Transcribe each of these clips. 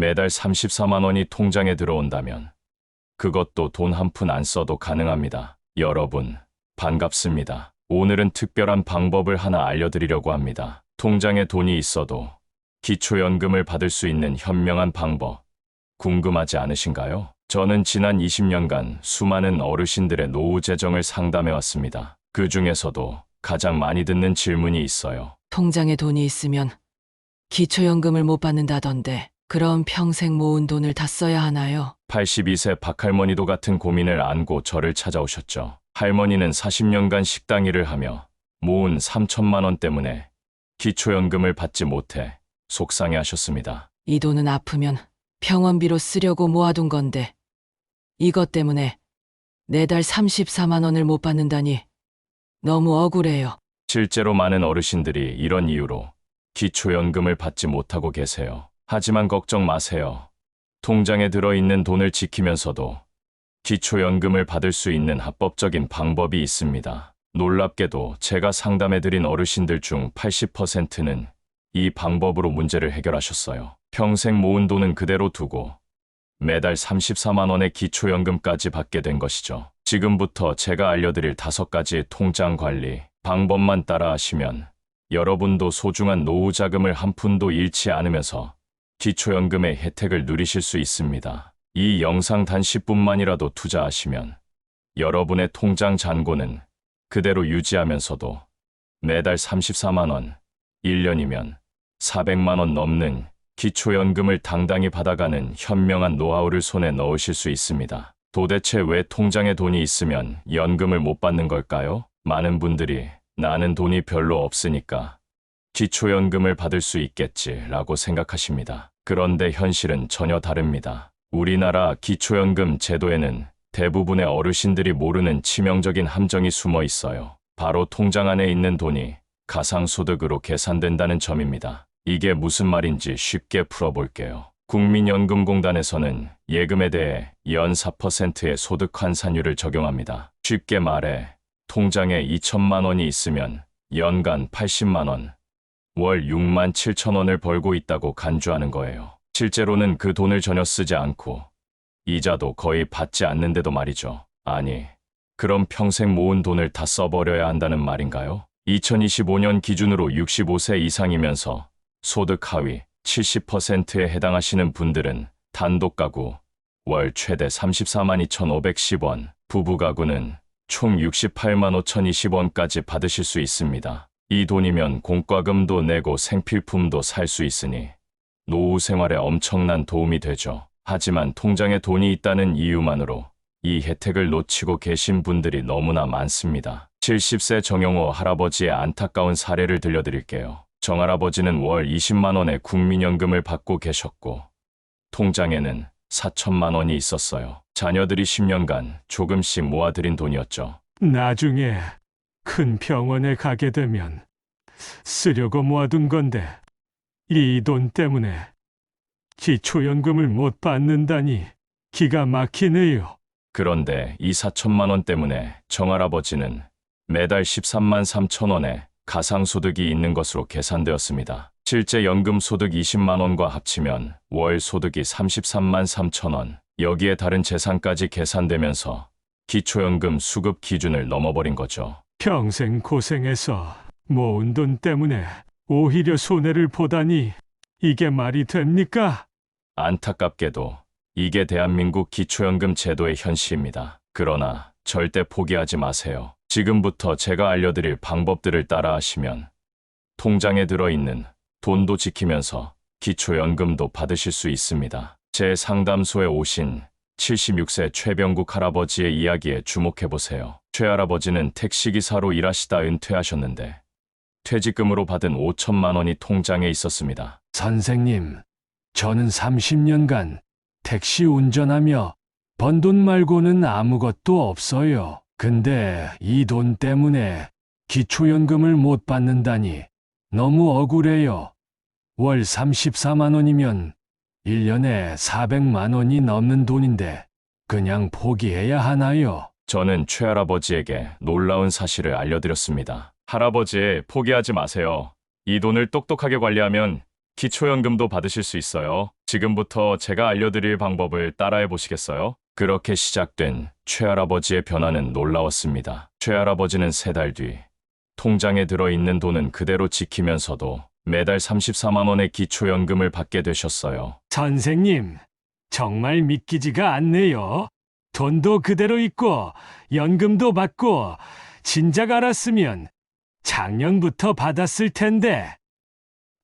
매달 34만 원이 통장에 들어온다면 그것도 돈 한 푼 안 써도 가능합니다. 여러분, 반갑습니다. 오늘은 특별한 방법을 하나 알려드리려고 합니다. 통장에 돈이 있어도 기초연금을 받을 수 있는 현명한 방법, 궁금하지 않으신가요? 저는 지난 20년간 수많은 어르신들의 노후 재정을 상담해 왔습니다. 그 중에서도 가장 많이 듣는 질문이 있어요. 통장에 돈이 있으면 기초연금을 못 받는다던데 그럼 평생 모은 돈을 다 써야 하나요? 82세 박할머니도 같은 고민을 안고 저를 찾아오셨죠. 할머니는 40년간 식당 일을 하며 모은 3천만 원 때문에 기초연금을 받지 못해 속상해하셨습니다. 이 돈은 아프면 병원비로 쓰려고 모아둔 건데 이것 때문에 매달 34만 원을 못 받는다니 너무 억울해요. 실제로 많은 어르신들이 이런 이유로 기초연금을 받지 못하고 계세요. 하지만 걱정 마세요. 통장에 들어있는 돈을 지키면서도 기초연금을 받을 수 있는 합법적인 방법이 있습니다. 놀랍게도 제가 상담해드린 어르신들 중 80%는 이 방법으로 문제를 해결하셨어요. 평생 모은 돈은 그대로 두고 매달 34만 원의 기초연금까지 받게 된 것이죠. 지금부터 제가 알려드릴 5가지의 통장 관리 방법만 따라하시면 여러분도 소중한 노후 자금을 한 푼도 잃지 않으면서 기초연금의 혜택을 누리실 수 있습니다. 이 영상 단 10분만이라도 투자하시면 여러분의 통장 잔고는 그대로 유지하면서도 매달 34만 원, 1년이면 400만 원 넘는 기초연금을 당당히 받아가는 현명한 노하우를 손에 넣으실 수 있습니다. 도대체 왜 통장에 돈이 있으면 연금을 못 받는 걸까요? 많은 분들이 나는 돈이 별로 없으니까 기초연금을 받을 수 있겠지라고 생각하십니다. 그런데 현실은 전혀 다릅니다. 우리나라 기초연금 제도에는 대부분의 어르신들이 모르는 치명적인 함정이 숨어 있어요. 바로 통장 안에 있는 돈이 가상소득으로 계산된다는 점입니다. 이게 무슨 말인지 쉽게 풀어볼게요. 국민연금공단에서는 예금에 대해 연 4%의 소득 환산율을 적용합니다. 쉽게 말해 통장에 2천만 원이 있으면 연간 80만 원, 월 6만 7천 원을 벌고 있다고 간주하는 거예요. 실제로는 그 돈을 전혀 쓰지 않고 이자도 거의 받지 않는데도 말이죠. 아니, 그럼 평생 모은 돈을 다 써버려야 한다는 말인가요? 2025년 기준으로 65세 이상이면서 소득 하위 70%에 해당하시는 분들은 단독 가구 월 최대 34만 2,510원, 부부 가구는 총 68만 5,020원까지 받으실 수 있습니다. 이 돈이면 공과금도 내고 생필품도 살 수 있으니 노후 생활에 엄청난 도움이 되죠. 하지만 통장에 돈이 있다는 이유만으로 이 혜택을 놓치고 계신 분들이 너무나 많습니다. 70세 정영호 할아버지의 안타까운 사례를 들려드릴게요. 정할아버지는 월 20만 원의 국민연금을 받고 계셨고 통장에는 4천만 원이 있었어요. 자녀들이 10년간 조금씩 모아들인 돈이었죠. 나중에 큰 병원에 가게 되면 쓰려고 모아둔 건데 이 돈 때문에 기초연금을 못 받는다니 기가 막히네요. 그런데 이 4천만 원 때문에 정할아버지는 매달 13만 3천 원의 가상소득이 있는 것으로 계산되었습니다. 실제 연금 소득 20만 원과 합치면 월 소득이 33만 3천 원, 여기에 다른 재산까지 계산되면서 기초연금 수급 기준을 넘어버린 거죠. 평생 고생해서 모은 돈 때문에 오히려 손해를 보다니 이게 말이 됩니까? 안타깝게도 이게 대한민국 기초연금 제도의 현실입니다. 그러나 절대 포기하지 마세요. 지금부터 제가 알려드릴 방법들을 따라하시면 통장에 들어있는 돈도 지키면서 기초연금도 받으실 수 있습니다. 제 상담소에 오신 76세 최병국 할아버지의 이야기에 주목해보세요. 최 할아버지는 택시기사로 일하시다 은퇴하셨는데 퇴직금으로 받은 5천만 원이 통장에 있었습니다. 선생님, 저는 30년간 택시 운전하며 번 돈 말고는 아무것도 없어요. 근데 이 돈 때문에 기초연금을 못 받는다니 너무 억울해요. 월 34만 원이면 1년에 400만 원이 넘는 돈인데 그냥 포기해야 하나요? 저는 최할아버지에게 놀라운 사실을 알려드렸습니다. 할아버지, 포기하지 마세요. 이 돈을 똑똑하게 관리하면 기초연금도 받으실 수 있어요. 지금부터 제가 알려드릴 방법을 따라해 보시겠어요? 그렇게 시작된 최할아버지의 변화는 놀라웠습니다. 최할아버지는 3달 뒤 통장에 들어있는 돈은 그대로 지키면서도 매달 34만 원의 기초연금을 받게 되셨어요. 선생님, 정말 믿기지가 않네요. 돈도 그대로 있고 연금도 받고 진작 알았으면 작년부터 받았을 텐데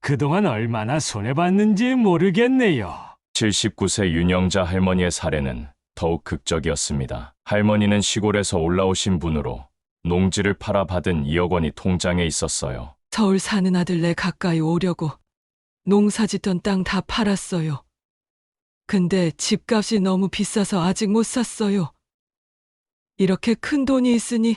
그동안 얼마나 손해봤는지 모르겠네요. 79세 윤영자 할머니의 사례는 더욱 극적이었습니다. 할머니는 시골에서 올라오신 분으로 농지를 팔아 받은 2억 원이 통장에 있었어요. 서울 사는 아들네 가까이 오려고 농사 짓던 땅 다 팔았어요. 근데 집값이 너무 비싸서 아직 못 샀어요. 이렇게 큰 돈이 있으니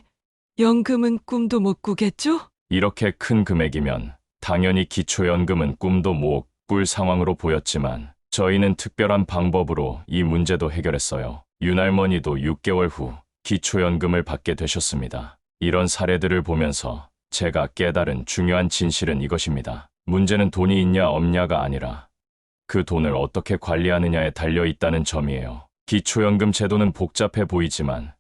연금은 꿈도 못 꾸겠죠? 이렇게 큰 금액이면 당연히 기초연금은 꿈도 못 꿀 상황으로 보였지만 저희는 특별한 방법으로 이 문제도 해결했어요. 윤할머니도 6개월 후 기초연금을 받게 되셨습니다. 이런 사례들을 보면서 제가 깨달은 중요한 진실은 이것입니다. 문제는 돈이 있냐 없냐가 아니라 그 돈을 어떻게 관리하느냐에 달려 있다는 점이에요. 기초연금 제도는 복잡해 보이지만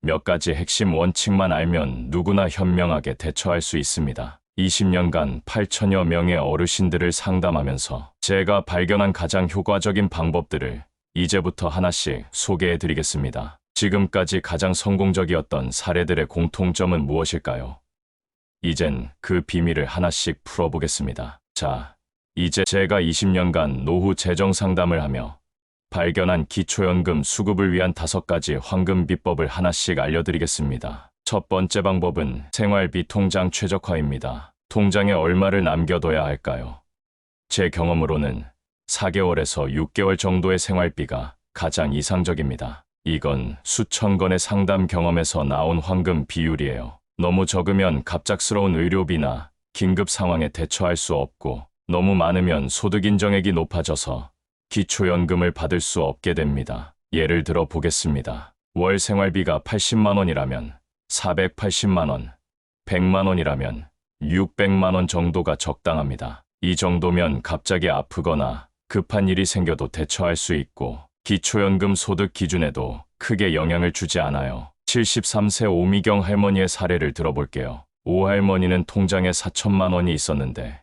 몇 가지 핵심 원칙만 알면 누구나 현명하게 대처할 수 있습니다. 20년간 8천여 명의 어르신들을 상담하면서 제가 발견한 가장 효과적인 방법들을 이제부터 하나씩 소개해 드리겠습니다. 지금까지 가장 성공적이었던 사례들의 공통점은 무엇일까요? 이젠 그 비밀을 하나씩 풀어보겠습니다. 자, 이제 제가 20년간 노후 재정 상담을 하며 발견한 기초연금 수급을 위한 5가지 황금 비법을 하나씩 알려드리겠습니다. 첫 번째 방법은 생활비 통장 최적화입니다. 통장에 얼마를 남겨둬야 할까요? 제 경험으로는 4개월에서 6개월 정도의 생활비가 가장 이상적입니다. 이건 수천 건의 상담 경험에서 나온 황금 비율이에요. 너무 적으면 갑작스러운 의료비나 긴급 상황에 대처할 수 없고 너무 많으면 소득 인정액이 높아져서 기초연금을 받을 수 없게 됩니다. 예를 들어 보겠습니다. 월 생활비가 80만 원이라면 480만 원, 100만 원이라면 600만 원 정도가 적당합니다. 이 정도면 갑자기 아프거나 급한 일이 생겨도 대처할 수 있고 기초연금 소득 기준에도 크게 영향을 주지 않아요. 73세 오미경 할머니의 사례를 들어볼게요. 오 할머니는 통장에 4천만 원이 있었는데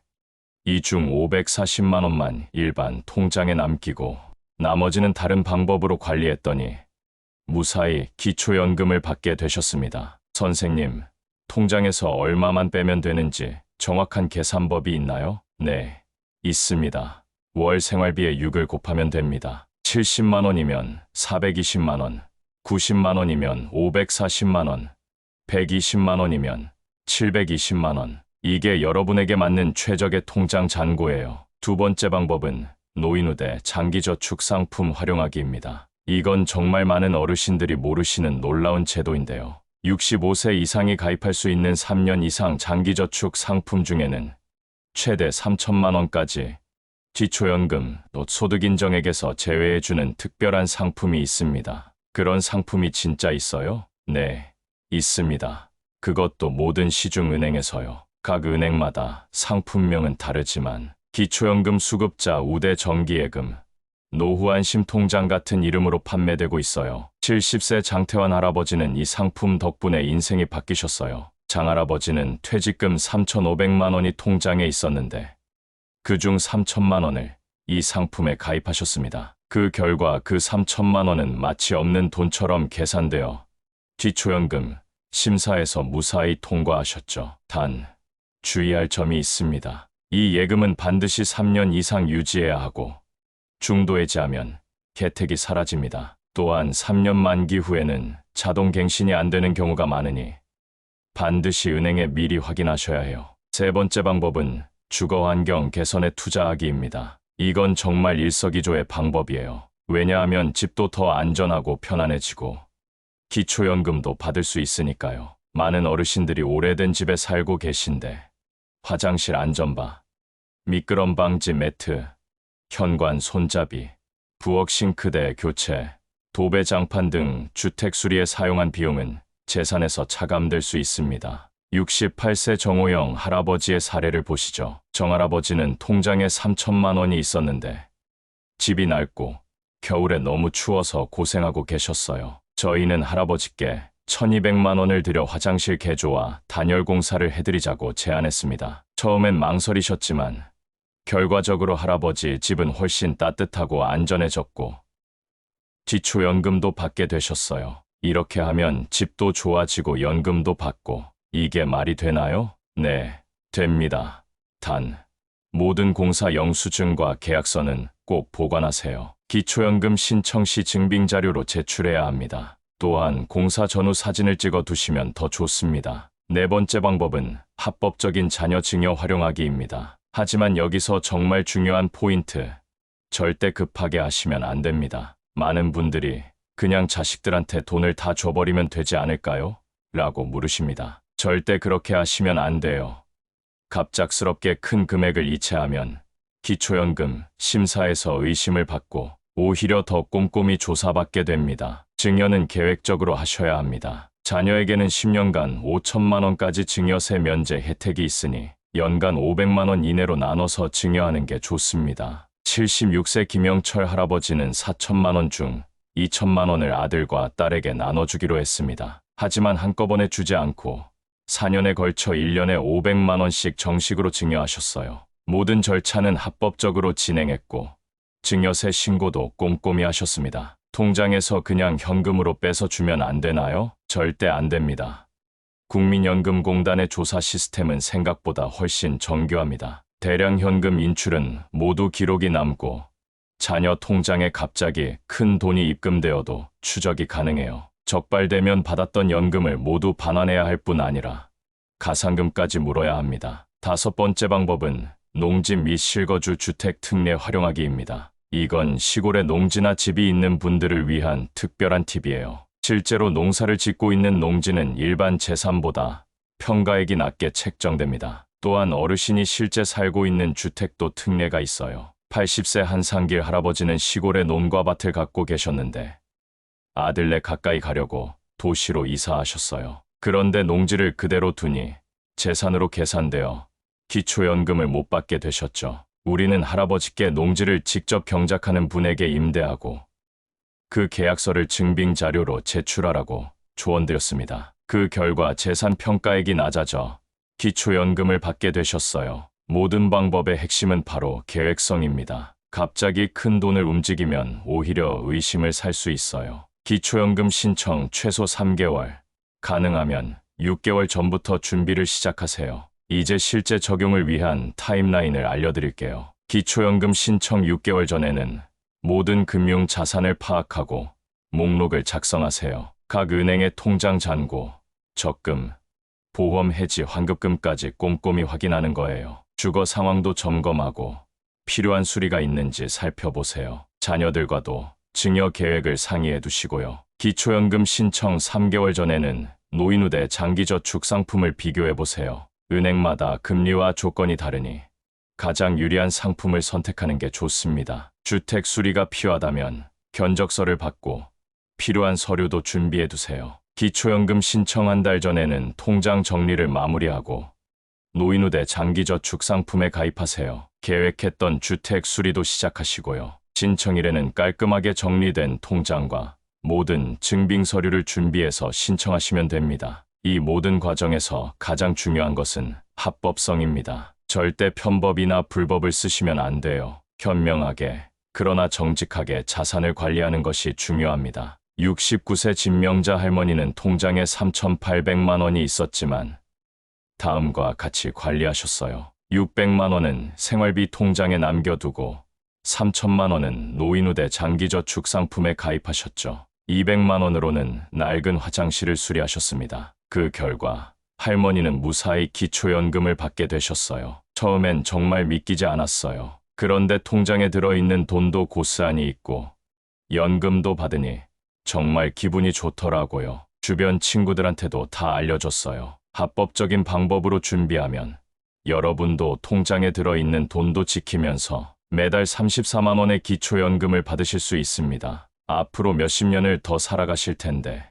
이 중 540만 원만 일반 통장에 남기고 나머지는 다른 방법으로 관리했더니 무사히 기초연금을 받게 되셨습니다. 선생님, 통장에서 얼마만 빼면 되는지 정확한 계산법이 있나요? 네, 있습니다. 월 생활비의 6을 곱하면 됩니다. 70만 원이면 420만 원, 90만 원이면 540만 원, 120만 원이면 720만 원. 이게 여러분에게 맞는 최적의 통장 잔고예요. 두 번째 방법은 노인우대 장기저축 상품 활용하기입니다. 이건 정말 많은 어르신들이 모르시는 놀라운 제도인데요. 65세 이상이 가입할 수 있는 3년 이상 장기저축 상품 중에는 최대 3천만 원까지 기초연금 또 소득인정액에서 제외해주는 특별한 상품이 있습니다. 그런 상품이 진짜 있어요? 네, 있습니다. 그것도 모든 시중은행에서요. 각 은행마다 상품명은 다르지만 기초연금 수급자 우대 정기예금, 노후안심통장 같은 이름으로 판매되고 있어요. 70세 장태환 할아버지는 이 상품 덕분에 인생이 바뀌셨어요. 장할아버지는 퇴직금 3,500만 원이 통장에 있었는데 그중 3천만 원을 이 상품에 가입하셨습니다. 그 결과 그 3천만 원은 마치 없는 돈처럼 계산되어 기초연금 심사에서 무사히 통과하셨죠. 단, 주의할 점이 있습니다. 이 예금은 반드시 3년 이상 유지해야 하고 중도해지하면 혜택이 사라집니다. 또한 3년 만기 후에는 자동 갱신이 안 되는 경우가 많으니 반드시 은행에 미리 확인하셔야 해요. 세 번째 방법은 주거환경 개선에 투자하기입니다. 이건 정말 일석이조의 방법이에요. 왜냐하면 집도 더 안전하고 편안해지고 기초연금도 받을 수 있으니까요. 많은 어르신들이 오래된 집에 살고 계신데 화장실 안전바, 미끄럼 방지 매트, 현관 손잡이, 부엌 싱크대 교체, 도배 장판 등 주택 수리에 사용한 비용은 재산에서 차감될 수 있습니다. 68세 정호영 할아버지의 사례를 보시죠. 정할아버지는 통장에 3천만 원이 있었는데 집이 낡고 겨울에 너무 추워서 고생하고 계셨어요. 저희는 할아버지께 1200만 원을 들여 화장실 개조와 단열 공사를 해드리자고 제안했습니다. 처음엔 망설이셨지만 결과적으로 할아버지 집은 훨씬 따뜻하고 안전해졌고 기초연금도 받게 되셨어요. 이렇게 하면 집도 좋아지고 연금도 받고 이게 말이 되나요? 네, 됩니다. 단, 모든 공사 영수증과 계약서는 꼭 보관하세요. 기초연금 신청 시 증빙자료로 제출해야 합니다. 또한 공사 전후 사진을 찍어 두시면 더 좋습니다. 네 번째 방법은 합법적인 자녀 증여 활용하기입니다. 하지만 여기서 정말 중요한 포인트, 절대 급하게 하시면 안 됩니다. 많은 분들이 그냥 자식들한테 돈을 다 줘버리면 되지 않을까요? 라고 물으십니다. 절대 그렇게 하시면 안 돼요. 갑작스럽게 큰 금액을 이체하면 기초연금 심사에서 의심을 받고 오히려 더 꼼꼼히 조사받게 됩니다. 증여는 계획적으로 하셔야 합니다. 자녀에게는 10년간 5천만 원까지 증여세 면제 혜택이 있으니 연간 500만 원 이내로 나눠서 증여하는 게 좋습니다. 76세 김영철 할아버지는 4천만 원 중 2천만 원을 아들과 딸에게 나눠주기로 했습니다. 하지만 한꺼번에 주지 않고 4년에 걸쳐 1년에 500만 원씩 정식으로 증여하셨어요. 모든 절차는 합법적으로 진행했고 증여세 신고도 꼼꼼히 하셨습니다. 통장에서 그냥 현금으로 빼서 주면 안 되나요? 절대 안 됩니다. 국민연금공단의 조사 시스템은 생각보다 훨씬 정교합니다. 대량 현금 인출은 모두 기록이 남고 자녀 통장에 갑자기 큰 돈이 입금되어도 추적이 가능해요. 적발되면 받았던 연금을 모두 반환해야 할 뿐 아니라 가상금까지 물어야 합니다. 다섯 번째 방법은 농지 및 실거주 주택 특례 활용하기입니다. 이건 시골에 농지나 집이 있는 분들을 위한 특별한 팁이에요. 실제로 농사를 짓고 있는 농지는 일반 재산보다 평가액이 낮게 책정됩니다. 또한 어르신이 실제 살고 있는 주택도 특례가 있어요. 80세 한상길 할아버지는 시골에 논과 밭을 갖고 계셨는데 아들네 가까이 가려고 도시로 이사하셨어요. 그런데 농지를 그대로 두니 재산으로 계산되어 기초연금을 못 받게 되셨죠. 우리는 할아버지께 농지를 직접 경작하는 분에게 임대하고 그 계약서를 증빙 자료로 제출하라고 조언드렸습니다. 그 결과 재산 평가액이 낮아져 기초연금을 받게 되셨어요. 모든 방법의 핵심은 바로 계획성입니다. 갑자기 큰 돈을 움직이면 오히려 의심을 살 수 있어요. 기초연금 신청 최소 3개월, 가능하면 6개월 전부터 준비를 시작하세요. 이제 실제 적용을 위한 타임라인을 알려드릴게요. 기초연금 신청 6개월 전에는 모든 금융 자산을 파악하고 목록을 작성하세요. 각 은행의 통장 잔고, 적금, 보험 해지 환급금까지 꼼꼼히 확인하는 거예요. 주거 상황도 점검하고 필요한 수리가 있는지 살펴보세요. 자녀들과도 증여 계획을 상의해 두시고요. 기초연금 신청 3개월 전에는 노인우대 장기저축 상품을 비교해 보세요. 은행마다 금리와 조건이 다르니 가장 유리한 상품을 선택하는 게 좋습니다. 주택 수리가 필요하다면 견적서를 받고 필요한 서류도 준비해 두세요. 기초연금 신청 한 달 전에는 통장 정리를 마무리하고 노인우대 장기저축 상품에 가입하세요. 계획했던 주택 수리도 시작하시고요. 신청일에는 깔끔하게 정리된 통장과 모든 증빙 서류를 준비해서 신청하시면 됩니다. 이 모든 과정에서 가장 중요한 것은 합법성입니다. 절대 편법이나 불법을 쓰시면 안 돼요. 현명하게, 그러나 정직하게 자산을 관리하는 것이 중요합니다. 69세 진명자 할머니는 통장에 3,800만 원이 있었지만 다음과 같이 관리하셨어요. 600만 원은 생활비 통장에 남겨두고 3천만 원은 노인우대 장기저축 상품에 가입하셨죠. 200만 원으로는 낡은 화장실을 수리하셨습니다. 그 결과 할머니는 무사히 기초연금을 받게 되셨어요. 처음엔 정말 믿기지 않았어요. 그런데 통장에 들어있는 돈도 고스란히 있고 연금도 받으니 정말 기분이 좋더라고요. 주변 친구들한테도 다 알려줬어요. 합법적인 방법으로 준비하면 여러분도 통장에 들어있는 돈도 지키면서 매달 34만 원의 기초연금을 받으실 수 있습니다. 앞으로 몇십 년을 더 살아가실 텐데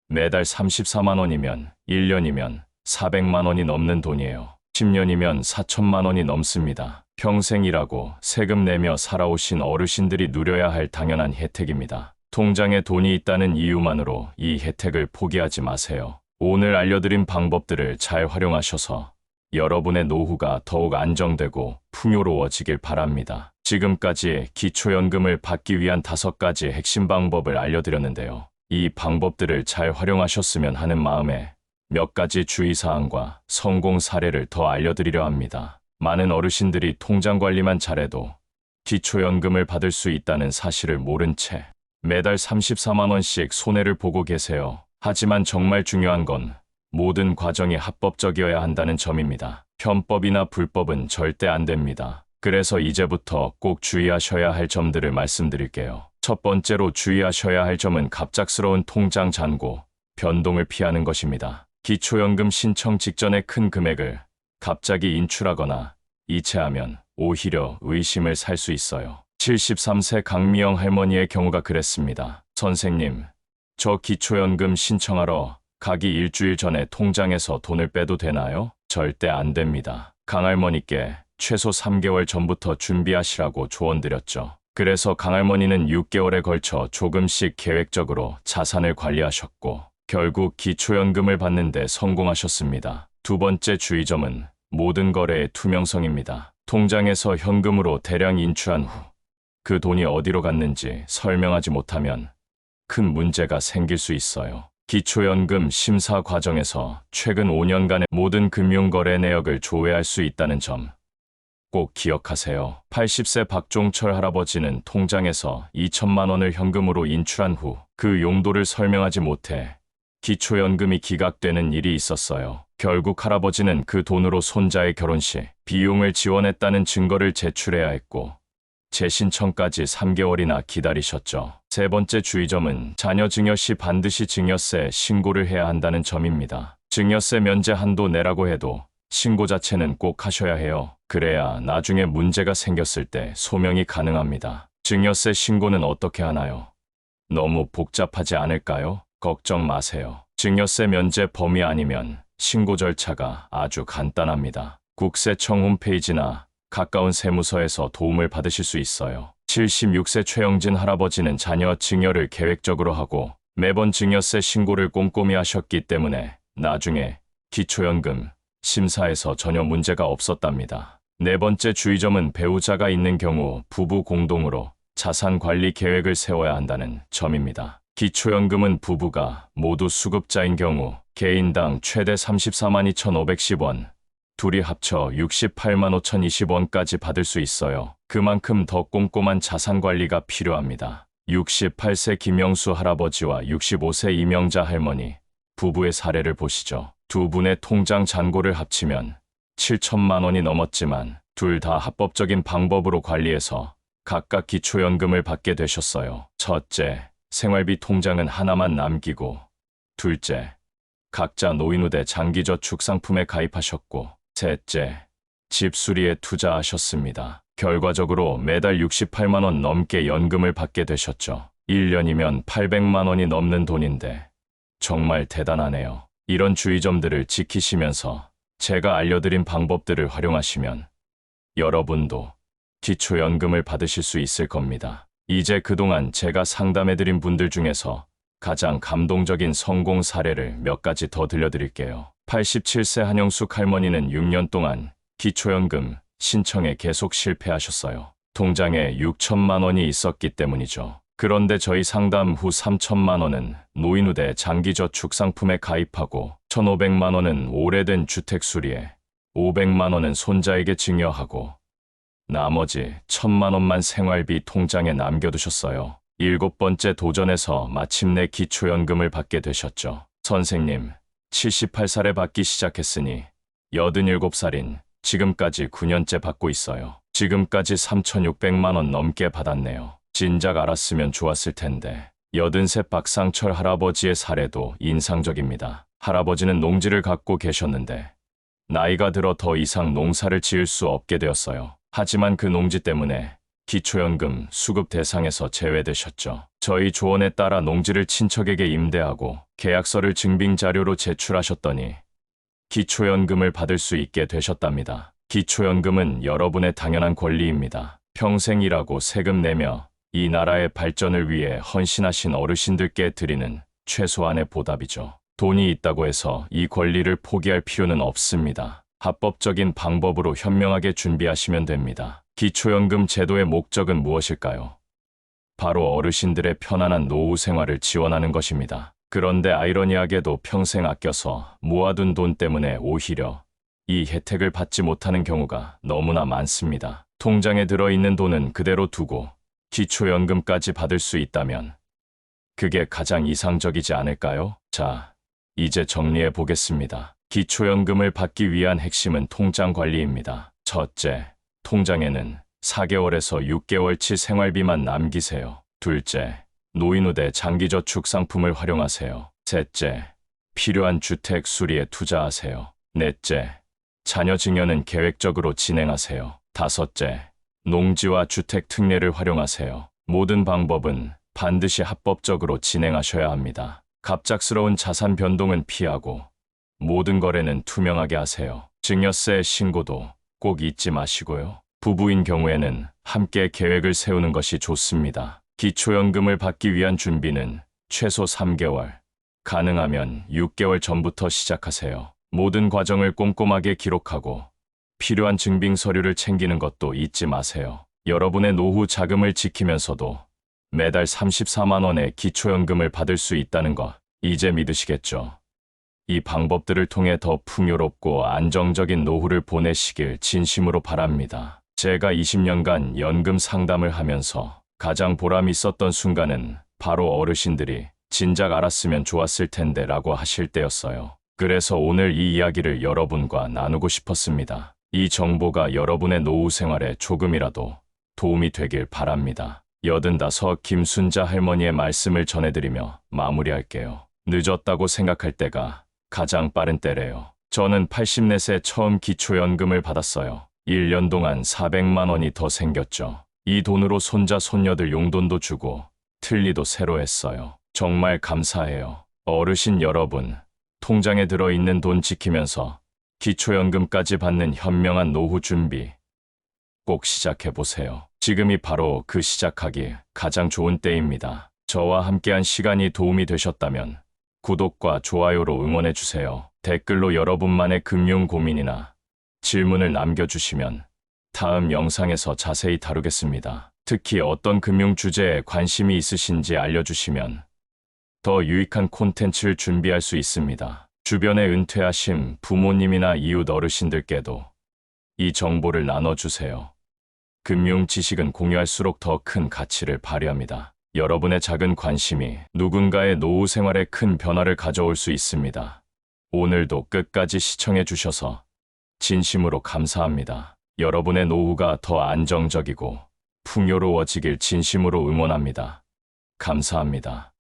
매달 34만 원이면 1년이면 400만 원이 넘는 돈이에요. 10년이면 4천만 원이 넘습니다. 평생 일하고 세금 내며 살아오신 어르신들이 누려야 할 당연한 혜택입니다. 통장에 돈이 있다는 이유만으로 이 혜택을 포기하지 마세요. 오늘 알려드린 방법들을 잘 활용하셔서 여러분의 노후가 더욱 안정되고 풍요로워지길 바랍니다. 지금까지 기초연금을 받기 위한 5가지 핵심 방법을 알려드렸는데요. 이 방법들을 잘 활용하셨으면 하는 마음에 몇 가지 주의사항과 성공 사례를 더 알려드리려 합니다. 많은 어르신들이 통장 관리만 잘해도 기초연금을 받을 수 있다는 사실을 모른 채 매달 34만 원씩 손해를 보고 계세요. 하지만 정말 중요한 건 모든 과정이 합법적이어야 한다는 점입니다. 편법이나 불법은 절대 안 됩니다. 그래서 이제부터 꼭 주의하셔야 할 점들을 말씀드릴게요. 첫 번째로 주의하셔야 할 점은 갑작스러운 통장 잔고, 변동을 피하는 것입니다. 기초연금 신청 직전에 큰 금액을 갑자기 인출하거나 이체하면 오히려 의심을 살 수 있어요. 73세 강미영 할머니의 경우가 그랬습니다. 선생님, 저 기초연금 신청하러 가기 일주일 전에 통장에서 돈을 빼도 되나요? 절대 안 됩니다. 강할머니께 최소 3개월 전부터 준비하시라고 조언드렸죠. 그래서 강할머니는 6개월에 걸쳐 조금씩 계획적으로 자산을 관리하셨고 결국 기초연금을 받는데 성공하셨습니다. 두 번째 주의점은 모든 거래의 투명성입니다. 통장에서 현금으로 대량 인출한 후 그 돈이 어디로 갔는지 설명하지 못하면 큰 문제가 생길 수 있어요. 기초연금 심사 과정에서 최근 5년간의 모든 금융거래 내역을 조회할 수 있다는 점 꼭 기억하세요. 80세 박종철 할아버지는 통장에서 2천만 원을 현금으로 인출한 후 그 용도를 설명하지 못해 기초연금이 기각되는 일이 있었어요. 결국 할아버지는 그 돈으로 손자의 결혼식 비용을 지원했다는 증거를 제출해야 했고 재신청까지 3개월이나 기다리셨죠. 세 번째 주의점은 자녀 증여 시 반드시 증여세 신고를 해야 한다는 점입니다. 증여세 면제 한도 내라고 해도 신고 자체는 꼭 하셔야 해요. 그래야 나중에 문제가 생겼을 때 소명이 가능합니다. 증여세 신고는 어떻게 하나요? 너무 복잡하지 않을까요? 걱정 마세요. 증여세 면제 범위 아니면 신고 절차가 아주 간단합니다. 국세청 홈페이지나 가까운 세무서에서 도움을 받으실 수 있어요. 76세 최영진 할아버지는 자녀 증여를 계획적으로 하고 매번 증여세 신고를 꼼꼼히 하셨기 때문에 나중에 기초연금 심사에서 전혀 문제가 없었답니다. 네 번째 주의점은 배우자가 있는 경우 부부 공동으로 자산 관리 계획을 세워야 한다는 점입니다. 기초연금은 부부가 모두 수급자인 경우 개인당 최대 34만 2,510원, 둘이 합쳐 68만 5,020원까지 받을 수 있어요. 그만큼 더 꼼꼼한 자산 관리가 필요합니다. 68세 김영수 할아버지와 65세 이명자 할머니 부부의 사례를 보시죠. 두 분의 통장 잔고를 합치면 7천만 원이 넘었지만 둘 다 합법적인 방법으로 관리해서 각각 기초연금을 받게 되셨어요. 첫째, 생활비 통장은 하나만 남기고 둘째, 각자 노인우대 장기저축 상품에 가입하셨고 셋째, 집 수리에 투자하셨습니다. 결과적으로 매달 68만 원 넘게 연금을 받게 되셨죠. 1년이면 800만 원이 넘는 돈인데 정말 대단하네요. 이런 주의점들을 지키시면서 제가 알려드린 방법들을 활용하시면 여러분도 기초연금을 받으실 수 있을 겁니다. 이제 그동안 제가 상담해드린 분들 중에서 가장 감동적인 성공 사례를 몇 가지 더 들려드릴게요. 87세 한영숙 할머니는 6년 동안 기초연금 신청에 계속 실패하셨어요. 통장에 6천만 원이 있었기 때문이죠. 그런데 저희 상담 후 3천만 원은 노인우대 장기저축 상품에 가입하고 1,500만 원은 오래된 주택 수리에 500만 원은 손자에게 증여하고 나머지 1,000만 원만 생활비 통장에 남겨두셨어요. 7번째 도전에서 마침내 기초연금을 받게 되셨죠. 선생님, 78살에 받기 시작했으니 87살인 지금까지 9년째 받고 있어요. 지금까지 3,600만 원 넘게 받았네요. 진작 알았으면 좋았을 텐데. 80세 박상철 할아버지의 사례도 인상적입니다. 할아버지는 농지를 갖고 계셨는데 나이가 들어 더 이상 농사를 지을 수 없게 되었어요. 하지만 그 농지 때문에 기초연금 수급 대상에서 제외되셨죠. 저희 조언에 따라 농지를 친척에게 임대하고 계약서를 증빙 자료로 제출하셨더니 기초연금을 받을 수 있게 되셨답니다. 기초연금은 여러분의 당연한 권리입니다. 평생 일하고 세금 내며 이 나라의 발전을 위해 헌신하신 어르신들께 드리는 최소한의 보답이죠. 돈이 있다고 해서 이 권리를 포기할 필요는 없습니다. 합법적인 방법으로 현명하게 준비하시면 됩니다. 기초연금 제도의 목적은 무엇일까요? 바로 어르신들의 편안한 노후 생활을 지원하는 것입니다. 그런데 아이러니하게도 평생 아껴서 모아둔 돈 때문에 오히려 이 혜택을 받지 못하는 경우가 너무나 많습니다. 통장에 들어있는 돈은 그대로 두고 기초연금까지 받을 수 있다면 그게 가장 이상적이지 않을까요? 자, 이제 정리해 보겠습니다. 기초연금을 받기 위한 핵심은 통장 관리입니다. 첫째, 통장에는 4개월에서 6개월치 생활비만 남기세요. 둘째, 노인우대 장기저축 상품을 활용하세요. 셋째, 필요한 주택 수리에 투자하세요. 넷째, 자녀 증여는 계획적으로 진행하세요. 다섯째, 농지와 주택 특례를 활용하세요. 모든 방법은 반드시 합법적으로 진행하셔야 합니다. 갑작스러운 자산 변동은 피하고 모든 거래는 투명하게 하세요. 증여세 신고도 꼭 잊지 마시고요. 부부인 경우에는 함께 계획을 세우는 것이 좋습니다. 기초연금을 받기 위한 준비는 최소 3개월, 가능하면 6개월 전부터 시작하세요. 모든 과정을 꼼꼼하게 기록하고 필요한 증빙 서류를 챙기는 것도 잊지 마세요. 여러분의 노후 자금을 지키면서도 매달 34만 원의 기초연금을 받을 수 있다는 거 이제 믿으시겠죠? 이 방법들을 통해 더 풍요롭고 안정적인 노후를 보내시길 진심으로 바랍니다. 제가 20년간 연금 상담을 하면서 가장 보람 있었던 순간은 바로 어르신들이 진작 알았으면 좋았을 텐데 라고 하실 때였어요. 그래서 오늘 이 이야기를 여러분과 나누고 싶었습니다. 이 정보가 여러분의 노후 생활에 조금이라도 도움이 되길 바랍니다. 85 김순자 할머니의 말씀을 전해드리며 마무리할게요. 늦었다고 생각할 때가 가장 빠른 때래요. 저는 84세 처음 기초연금을 받았어요. 1년 동안 400만 원이 더 생겼죠. 이 돈으로 손자 손녀들 용돈도 주고 틀니도 새로 했어요. 정말 감사해요. 어르신 여러분, 통장에 들어있는 돈 지키면서 기초연금까지 받는 현명한 노후 준비 꼭 시작해보세요. 지금이 바로 그 시작하기 가장 좋은 때입니다. 저와 함께한 시간이 도움이 되셨다면 구독과 좋아요로 응원해주세요. 댓글로 여러분만의 금융 고민이나 질문을 남겨주시면 다음 영상에서 자세히 다루겠습니다. 특히 어떤 금융 주제에 관심이 있으신지 알려주시면 더 유익한 콘텐츠를 준비할 수 있습니다. 주변에 은퇴하신 부모님이나 이웃 어르신들께도 이 정보를 나눠주세요. 금융 지식은 공유할수록 더 큰 가치를 발휘합니다. 여러분의 작은 관심이 누군가의 노후 생활에 큰 변화를 가져올 수 있습니다. 오늘도 끝까지 시청해 주셔서 진심으로 감사합니다. 여러분의 노후가 더 안정적이고 풍요로워지길 진심으로 응원합니다. 감사합니다.